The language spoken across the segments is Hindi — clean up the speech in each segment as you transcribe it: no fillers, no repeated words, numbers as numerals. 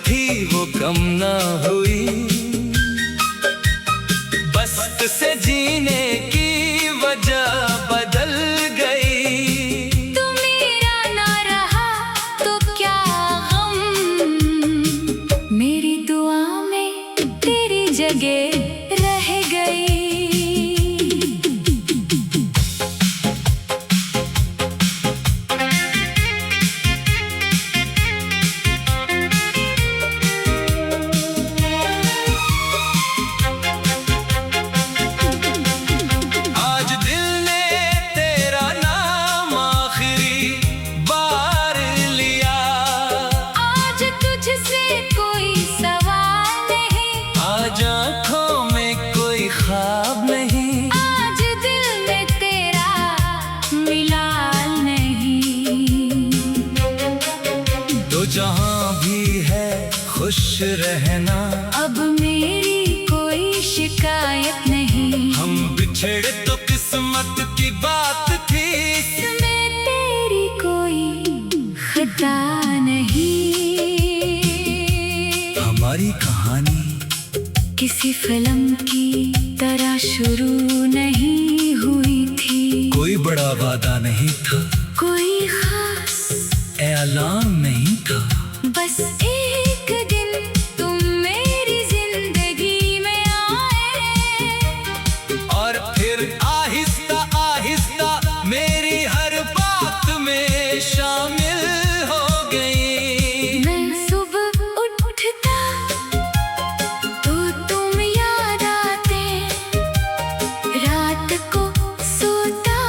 थी वो कम ना हुई, बस्त से जीने की वजह बदल गई। तू मेरा ना रहा तो क्या गम, मेरी दुआ में तेरी जगह रह गई। आज दिल में तेरा मिलाल नहीं। तो जहाँ भी है खुश रहना, अब मेरी कोई शिकायत नहीं। हम बिछड़े तो किस्मत की बात थी, इसमें तेरी कोई खता नहीं। हमारी कहानी किसी फिल्म की तरह शुरू नहीं हुई थी। कोई बड़ा वादा नहीं था, कोई खास ऐलान नहीं था। बस एक दिन तुम मेरी जिंदगी में आए, और फिर आहिस्ता आहिस्ता मेरी हर बात में शामिल हो गई। मैं सुबह उठता तो तुम याद आते, रात को सोता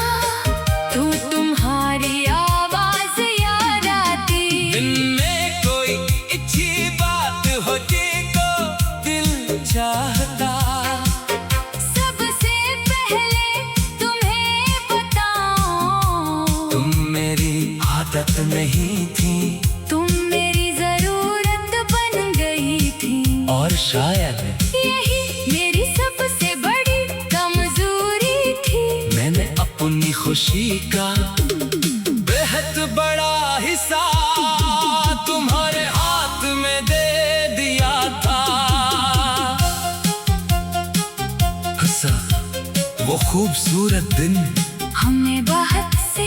तो तुम्हारी आवाज याद आती। दिन में कोई अच्छी बात होती तो दिल चाहता सबसे पहले तुम्हें बताऊं, तुम मेरी आदत नहीं थी, तुम मेरी जरूरत बन गई थी। और शायद यही मेरी सबसे बड़ी कमजोरी थी। मैंने अपनी खुशी का बेहद बड़ा हिस्सा तुम्हारे हाथ में दे दिया था। हंसा वो खूबसूरत दिन, हमने बहुत से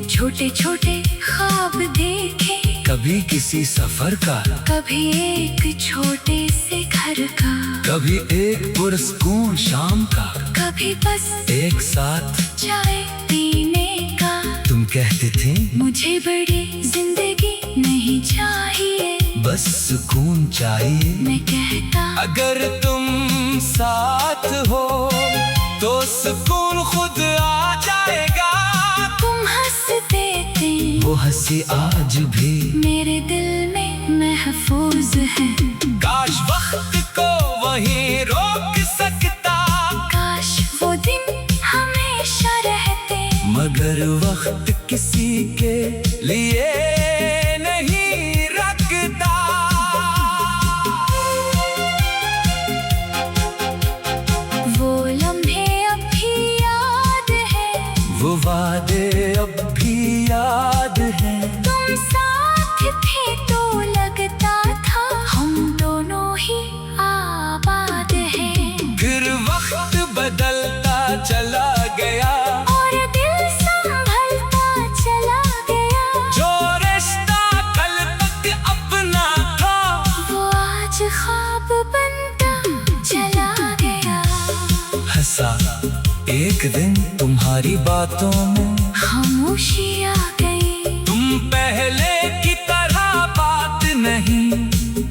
छोटे छोटे ख्वाब देखे, कभी किसी सफर का, कभी एक छोटे से घर का, कभी एक पुरस्कून शाम का, कभी बस एक साथ चाय पीने का। तुम कहते थे मुझे बड़ी जिंदगी नहीं चाहिए, बस सुकून चाहिए। मैं कहता अगर तुम साथ हो तो सुकून खुद आ जाएगा। तुम हंसते थे, वो हंसी आज भी मेरे दिल में महफूज है। काश वक्त को वहीं रोक सकता, काश वो दिन हमेशा रहते, मगर वक्त किसी के लिए नहीं रखता। वो लम्हे अब भी याद है, वो वादे अब भी याद हैं। तुम साथ थे तो लगता था हम दोनों ही आबाद हैं। फिर वक्त बदलता चला गया, और दिल संभलता चला गया। जो रिश्ता कल तक अपना था, वो आज ख्वाब बनता चला गया। हंसा एक दिन तुम्हारी बातों में, खामोशी आ गई। तुम पहले की तरह बात नहीं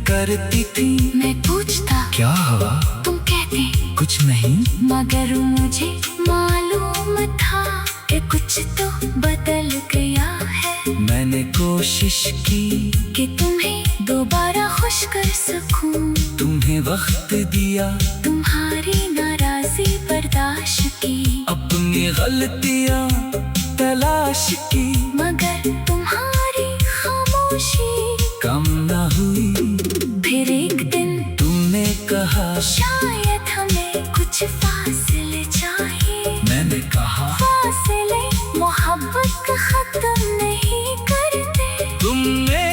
करती थी। मैं पूछता क्या हुआ? तुम कहते कुछ नहीं। मगर मुझे मालूम था कि कुछ तो बदल गया है। मैंने कोशिश की कि तुम्हें दोबारा खुश कर सकूं, तुम्हें वक्त दिया, तुम्हारी नाराजी बर्दाश्त की, अपनी गलतियां तलाश की, मगर तुम्हारी खामोशी कम न हुई। फिर एक दिन तुमने कहा शायद हमें कुछ फासले चाहिए। मैंने कहा फासले मोहब्बत का खत्म नहीं करते। तुमने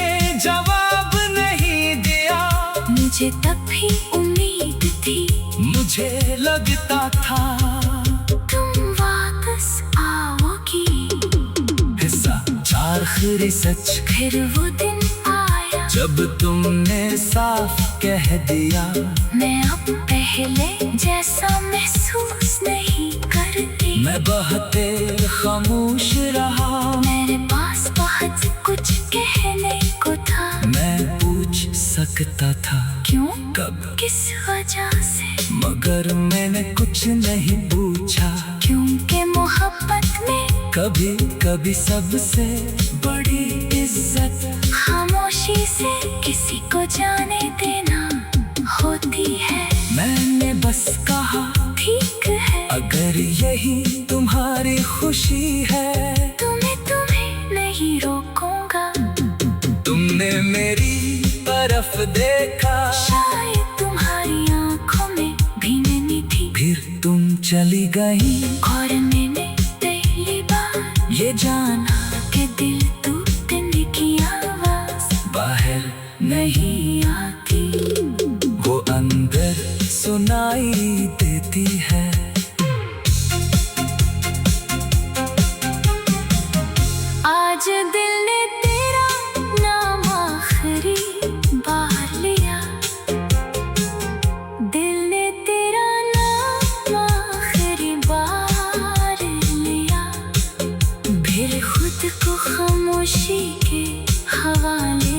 जवाब नहीं दिया, आखिरी सच। फिर वो दिन आया जब तुमने साफ कह दिया मैं अब पहले जैसा महसूस नहीं करती। मैं बहुत देर खामोश रहा। मेरे पास बहुत कुछ कहने को था। मैं पूछ सकता था क्यों, कब, किस वजह से, मगर मैंने कुछ नहीं पूछा। क्योंकि मोहब्बत में कभी कभी सबसे बड़ी इज्जत खामोशी से किसी को जाने देना होती है। मैंने बस कहा ठीक है, अगर यही तुम्हारी खुशी है तो मैं तुम्हें नहीं रोकूंगा। तुमने मेरी तरफ देखा, शायद तुम्हारी आंखों में भी नमी थी। फिर तुम चली गई और मैंने पहली बार ये जाना कि दिल टूटने की आवाज बाहर नहीं आती, वो अंदर सुनाई देती है। आज दिल ने तेरा नाम आखिरी बार लिया। दिल ने तेरा नाम आखिरी बार लिया। फिर खुद को खामोशी के हवाले